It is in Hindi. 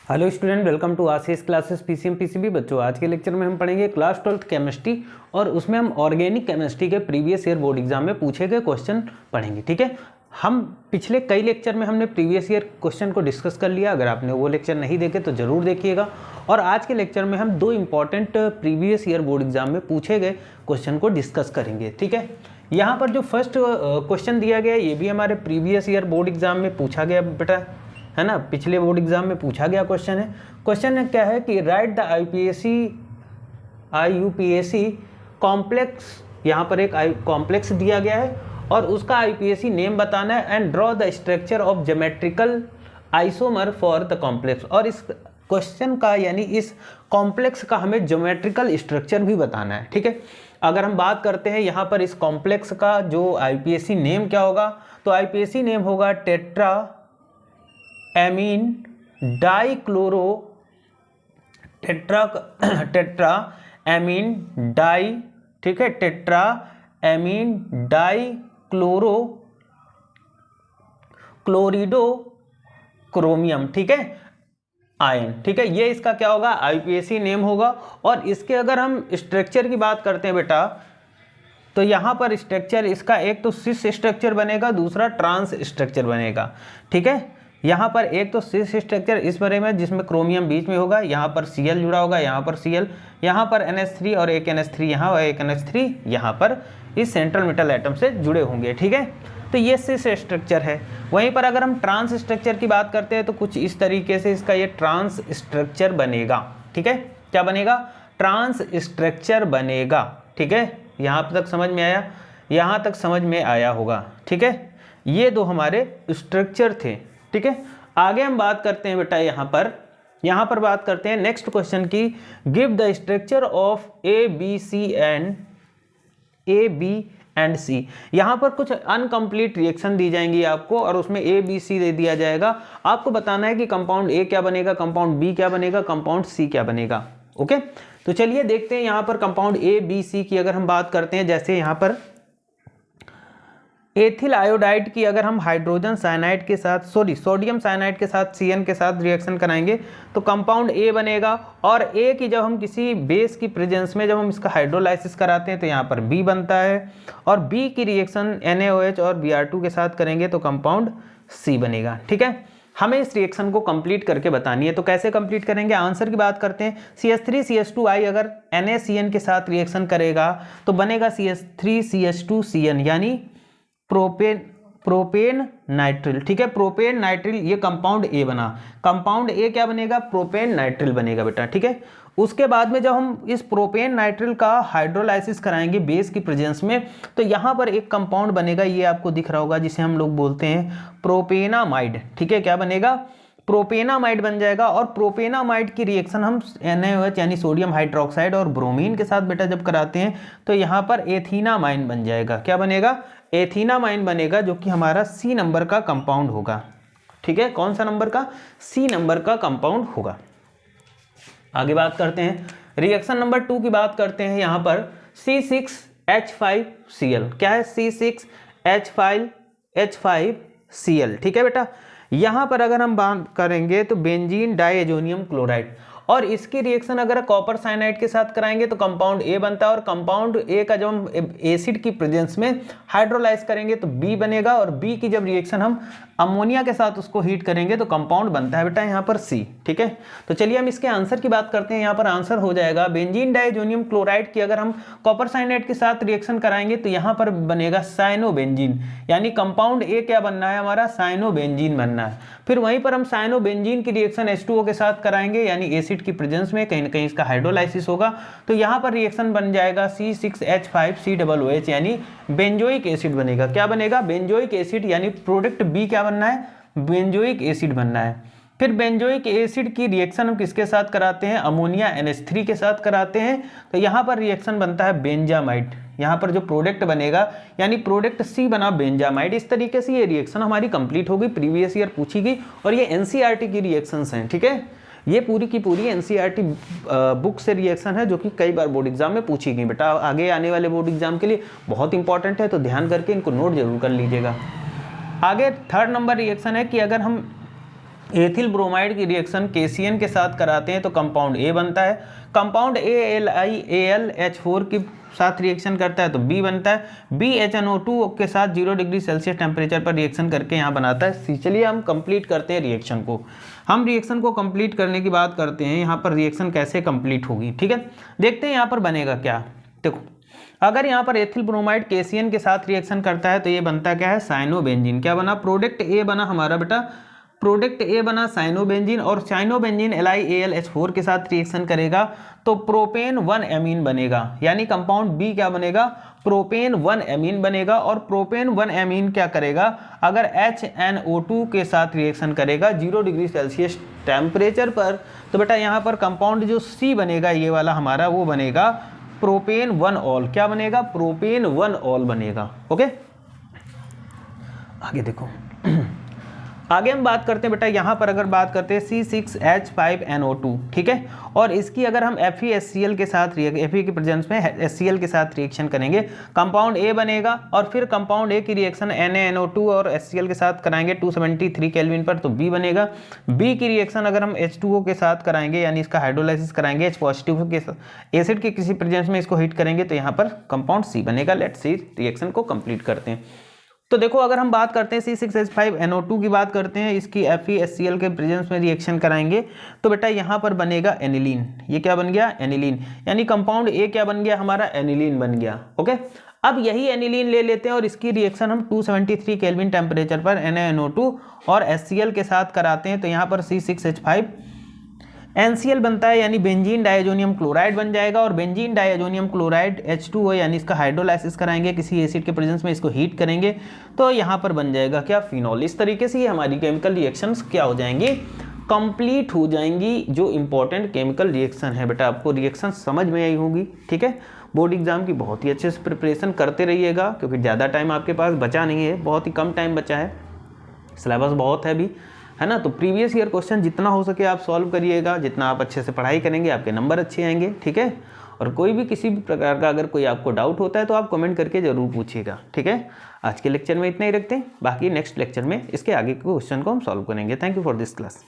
Hello student, welcome to Ashish classes PCM PCB. बच्चों, आज के लेक्चर में हम पढ़ेंगे क्लास 12th केमिस्ट्री और उसमें हम ऑर्गेनिक केमिस्ट्री के प्रीवियस ईयर बोर्ड एग्जाम में पूछे गए क्वेश्चन पढ़ेंगे। ठीक है, हम पिछले कई लेक्चर में हमने प्रीवियस ईयर क्वेश्चन को डिस्कस कर लिया। अगर आपने वो लेक्चर नहीं देखे तो ज़रूर देखिएगा। और आज के लेक्चर में हम दो important previous year board exam में पूछे गए क्वेश्चन को डिस्कस करेंगे। ठीक है, यहाँ पर जो फर्स्ट क्वेश्चन दिया गया ये भी हमारे प्रीवियस ईयर बोर्ड एग्जाम में पूछा गया बेटा, है ना। पिछले बोर्ड एग्जाम में पूछा गया क्वेश्चन है। क्वेश्चन क्या है कि राइट द IUPAC कॉम्प्लेक्स, यहाँ पर एक कॉम्प्लेक्स दिया गया है और उसका IUPAC नेम बताना है and draw the structure of geometrical isomer for the complex. और इस क्वेश्चन का यानी इस कॉम्प्लेक्स का हमें ज्योमेट्रिकल स्ट्रक्चर भी बताना है। ठीक है, अगर हम बात करते हैं यहाँ पर इस कॉम्प्लेक्स का जो IUPAC नेम क्या होगा, तो IUPAC नेम होगा tetra amine dichloro tetra amine di, ठीक है, tetra amine dichloro chlorido chromium, ठीक है, आयन। ठीक है, ये इसका क्या होगा, IUPAC नेम होगा। और इसके अगर हम स्ट्रक्चर की बात करते हैं बेटा, तो यहाँ पर स्ट्रक्चर इसका एक तो सिस स्ट्रक्चर बनेगा, दूसरा ट्रांस स्ट्रक्चर बनेगा। ठीक है, यहाँ पर एक तो सिस स्ट्रक्चर इस बारे में जिसमें क्रोमियम बीच में होगा, यहाँ पर Cl जुड़ा होगा, यहाँ पर Cl, यहाँ पर NH3 और एक NH3 यहाँ और एक NH3 यहाँ पर इस सेंट्रल मेटल एटम से जुड़े होंगे। ठीक है, तो ये सिस स्ट्रक्चर है। वहीं पर अगर हम ट्रांस स्ट्रक्चर की बात करते हैं तो कुछ इस तरीके से इसका ये ट्रांस स्ट्रक्चर बनेगा। ठीक है, क्या बनेगा, ट्रांस स्ट्रक्चर बनेगा। ठीक है, यहाँ तक समझ में आया, यहाँ तक समझ में आया होगा। ठीक है, ये दो हमारे स्ट्रक्चर थे। ठीक है, आगे हम बात करते हैं बेटा, यहाँ पर बात करते हैं नेक्स्ट क्वेश्चन की। Give the structure of A, B and C। यहाँ पर कुछ अनकम्प्लीट रिएक्शन दी जाएंगी आपको और उसमें A, B, C दे दिया जाएगा। आपको बताना है कि कंपाउंड A क्या बनेगा, कंपाउंड B क्या बनेगा, कंपाउंड C क्या बनेगा। ओके, तो चलिए देखते हैं यहाँ पर कंपाउंड A, B, C की अगर हम बात करते हैं। जैसे यहाँ पर एथिल आयोडाइड की अगर हम हाइड्रोजन साइनाइड के साथ सोडियम साइनाइड के साथ Cn के साथ रिएक्शन कराएंगे तो कंपाउंड A बनेगा। और A की जब हम किसी बेस की प्रेजेंस में जब हम इसका हाइड्रोलाइसिस कराते हैं तो यहाँ पर B बनता है। और B की रिएक्शन NaOH और Br2 के साथ करेंगे तो कंपाउंड C बनेगा। ठीक है, हमें इस रिएक्शन को कंप्लीट करके बतानी है। तो कैसे कंप्लीट करेंगे, आंसर की बात करते हैं। CH3CH2I अगर NaCN के साथ रिएक्शन करेगा तो बनेगा CH3CH2Cn यानी प्रोपेन नाइट्रिल। ठीक है, प्रोपेन नाइट्रिल, ये कंपाउंड A बना। कंपाउंड A क्या बनेगा, प्रोपेन नाइट्रिल बनेगा बेटा। ठीक है, उसके बाद में जब हम इस प्रोपेन नाइट्रिल का हाइड्रोलाइसिस कराएंगे बेस की प्रेजेंस में तो यहाँ पर एक कंपाउंड बनेगा, ये आपको दिख रहा होगा, जिसे हम लोग बोलते हैं प्रोपेनामाइड। ठीक है, क्या बनेगा, प्रोपेनामाइड बन जाएगा। और प्रोपेनामाइड की रिएक्शन हम NaOH यानी सोडियम हाइड्रोक्साइड और ब्रोमीन के साथ बेटा जब कराते हैं तो यहाँ पर एथीनामाइन बन जाएगा। क्या बनेगा, एथीनामाइन बनेगा, जो कि हमारा C नंबर का कंपाउंड होगा। ठीक है, कौन सा नंबर का, C नंबर का कंपाउंड होगा। आगे बात करते हैं, रिएक्शन नंबर 2 की बात करते हैं। यहाँ पर C6H5Cl, क्या है, C6H5Cl। ठीक है बेटा, यहाँ पर अगर हम बात करेंगे तो बेंजीन डाइएजोनियम क्लोराइड, और इसकी रिएक्शन अगर कॉपर साइनाइड के साथ कराएंगे तो कंपाउंड A बनता है। और कंपाउंड A का जब हम एसिड की प्रेजेंस में हाइड्रोलाइज करेंगे तो B बनेगा। और B की जब रिएक्शन हम अमोनिया के साथ उसको हीट करेंगे तो कंपाउंड बनता है बेटा यहाँ पर C। ठीक है, तो चलिए हम इसके आंसर की बात करते हैं। यहाँ पर आंसर हो जाएगा बेंजीन डाइएजोनियम क्लोराइड की अगर हम कॉपर साइनाइड के साथ रिएक्शन कराएंगे तो यहाँ पर बनेगा साइनोबेंजीन, यानी कंपाउंड A क्या बनना है हमारा, साइनोबेंजीन बनना है। फिर वहीं पर हम साइनोबेंजीन की रिएक्शन H2O के साथ कराएंगे, यानी एसिड की प्रेजेंस में कहीं ना कहीं इसका हाइड्रोलाइसिस होगा तो यहाँ पर रिएक्शन बन जाएगा C6H5COOH यानी बेंजोइक एसिड बनेगा। क्या बनेगा, बेंजोइक एसिड, यानी प्रोडक्ट B क्या बनना है, बेंजोइक एसिड बनना है। फिर बेंजोइक एसिड की रिएक्शन हम किसके साथ कराते हैं, अमोनिया NH3 के साथ कराते हैं तो यहाँ पर रिएक्शन बनता है बेंजामाइड। यहाँ पर जो प्रोडक्ट बनेगा यानी प्रोडक्ट C बना बेंजामाइड। इस तरीके से ये रिएक्शन हमारी कंप्लीट हो गई, प्रीवियस ईयर पूछी गई और ये NCERT की रिएक्शंस हैं। ठीक है, ये पूरी की पूरी NCERT बुक से रिएक्शन है जो कि कई बार बोर्ड एग्जाम में पूछी गई बेटा। आगे आने वाले बोर्ड एग्जाम के लिए बहुत इंपॉर्टेंट है, तो ध्यान करके इनको नोट जरूर कर लीजिएगा। आगे थर्ड नंबर रिएक्शन है कि अगर हम एथिल ब्रोमाइड की रिएक्शन KCN के साथ कराते हैं तो कंपाउंड A बनता है। कंपाउंड AlIAlH4 के साथ रिएक्शन करता है तो B बनता है। BHNO2 के साथ 0 डिग्री सेल्सियस टेम्परेचर पर रिएक्शन करके यहाँ बनाता है C। चलिए हम कंप्लीट करते हैं रिएक्शन को। हम रिएक्शन को कंप्लीट करने की बात करते हैं, यहाँ पर रिएक्शन कैसे कंप्लीट होगी, ठीक है। देखते हैं यहाँ पर बनेगा क्या। देखो, अगर यहाँ पर एथिल ब्रोमाइड KCN के साथ रिएक्शन करता है तो ये बनता क्या है, साइनोबेंजीन। क्या बना, प्रोडक्ट A बना हमारा बेटा, प्रोडक्ट A बना साइनोबेंजीन, और साइनोबेंजीन LiAlH4 के साथ रिएक्शन करेगा तो प्रोपेन 1 एमीन बनेगा, यानी कंपाउंड B क्या बनेगा, प्रोपेन 1 एमीन बनेगा। और प्रोपेन 1 एमीन क्या करेगा, अगर HNO2 के साथ रिएक्शन करेगा 0 डिग्री सेल्सियस टेम्परेचर पर, तो बेटा यहाँ पर कंपाउंड जो C बनेगा ये वाला हमारा, वो बनेगा प्रोपेन 1 ऑल। क्या बनेगा, प्रोपेन 1 ऑल बनेगा। ओके, आगे देखो आगे हम बात करते हैं बेटा, यहाँ पर अगर बात करते हैं C6H5NO2, ठीक है, और इसकी अगर हम FeHCl के साथ Fe के प्रेजेंस में HCl के साथ रिएक्शन करेंगे, कंपाउंड A बनेगा, और फिर कंपाउंड A की रिएक्शन NaNO2 और HCl के साथ कराएंगे 273 केल्विन पर तो B बनेगा। B की रिएक्शन अगर हम H2O के साथ कराएंगे, यानी इसका हाइड्रोलाइसिस कराएंगे H पॉजिटिव के साथ एसिड के किसी प्रेजेंस में इसको हीट करेंगे तो यहाँ पर कंपाउंड C बनेगा। लेट्स सी रिएक्शन को कंप्लीट करते हैं। तो देखो, अगर हम बात करते हैं C6H5NO2 की बात करते हैं, इसकी FeHCl के प्रेजेंस में रिएक्शन कराएंगे तो बेटा यहाँ पर बनेगा एनिलीन। ये क्या बन गया, एनिलीन, यानी कंपाउंड A क्या बन गया हमारा, एनिलीन बन गया। ओके, अब यही एनिलीन ले लेते हैं और इसकी रिएक्शन हम 273 केल्विन टेम्परेचर पर NaNO2 और HCl के साथ कराते हैं तो यहाँ पर C6H5NCl बनता है, यानी बेंजीन डाइअजोनियम क्लोराइड बन जाएगा। और बेंजीन डाइअजोनियम क्लोराइड H2O, यानी इसका हाइड्रोलाइसिस कराएंगे किसी एसिड के प्रेजेंस में, इसको हीट करेंगे तो यहाँ पर बन जाएगा क्या, फिनॉल। इस तरीके से ये हमारी केमिकल रिएक्शंस क्या हो जाएंगी, कंप्लीट हो जाएंगी। जो इंपॉर्टेंट केमिकल रिएक्शन है बेटा, आपको रिएक्शन समझ में आई होगी, ठीक है। बोर्ड एग्जाम की बहुत ही अच्छे से प्रिपरेशन करते रहिएगा, क्योंकि ज़्यादा टाइम आपके पास बचा नहीं है, बहुत ही कम टाइम बचा है, सिलेबस बहुत है भी, है ना। तो प्रीवियस ईयर क्वेश्चन जितना हो सके आप सॉल्व करिएगा, जितना आप अच्छे से पढ़ाई करेंगे आपके नंबर अच्छे आएंगे, ठीक है। और कोई भी किसी भी प्रकार का अगर कोई आपको डाउट होता है तो आप कमेंट करके ज़रूर पूछिएगा, ठीक है। आज के लेक्चर में इतना ही रखते हैं, बाकी नेक्स्ट लेक्चर में इसके आगे के क्वेश्चन को हम सॉल्व करेंगे। Thank you for this class.